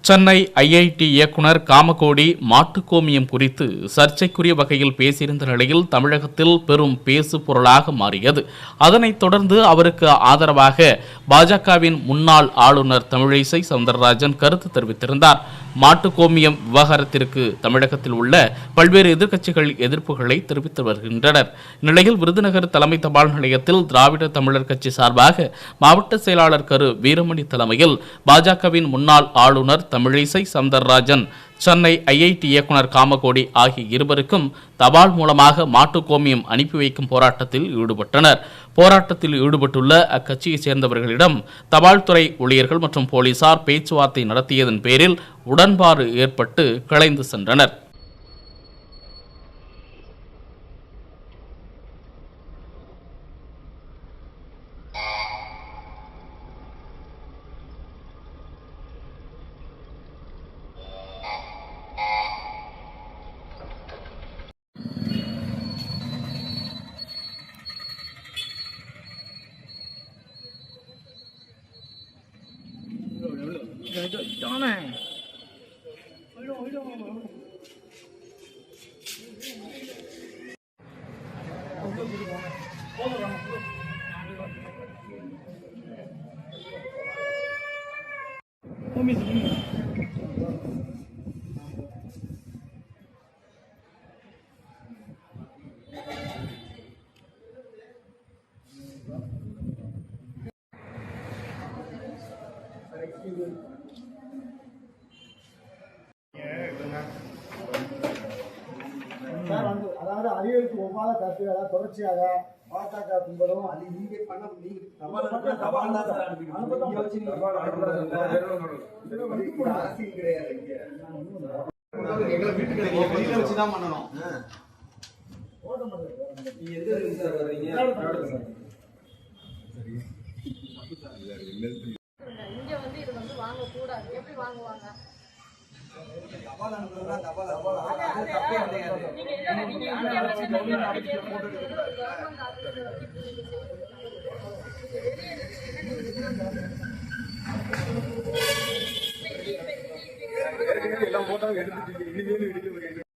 Chennai IIT இயக்குனர் காமகோடி மாட்டுக்கோமியம் குறித்து சர்ச்சைக்குரிய வகையில் பேசியிருந்த நிலையில் தமிழகத்தில் பெரும் பேசு பொருளாக மாறியது. அதனைத் தொடர்ந்து அவருக்கு ஆதரவாக பாஜகவின் முன்னாள் ஆளுநர் தமிழிசை சவுந்தரராஜன் கருத்து தெரிவித்திருந்தார். மாட்டுக்கோமியம் விவகாரத்திற்கு தமிழகத்தில் உள்ள பல்வேறு எதிர்க்கட்சிகள் எதிர்ப்புகளை தெரிவித்து வருகின்றனர். இந்நிலையில் விருதுநகர் தலைமை தபால் நிலையத்தில் திராவிட தமிழர் கட்சி சார்பாக மாவட்ட செயலாளர் கரு வீரமணி தலைமையில் பாஜகவின் முன்னாள் ஆளுநர் தமிழிசை சவுந்தரராஜன், சென்னை ஐஐடி இயக்குனர் காமகோடி ஆகிய இருவருக்கும் தபால் மூலமாக மாட்டுக்கோமியம் அனுப்பி வைக்கும் போராட்டத்தில் ஈடுபட்டனர். போராட்டத்தில் ஈடுபட்டுள்ள அக்கட்சியைச் சேர்ந்தவர்களிடம் தபால் துறை ஊழியர்கள் மற்றும் போலீசார் பேச்சுவார்த்தை நடத்தியதன் பேரில் உடன்பாடு ஏற்பட்டு கலைந்து சென்றனர். அதாவது அறிவியலுக்கு ஒவ்வாத கருத்துக்களை தொடர்ச்சியாக பாஜக பின்பற்றும். அது நீங்க பண்ண அரசியல் கிடையாது. வீட்டுக்கு வச்சுதான் பண்ணணும். இங்க வந்து இது வந்து வாங்க கூடாது. எப்படி வாங்குவாங்க? எல்லாம் போட்டாங்க எடுத்துட்டு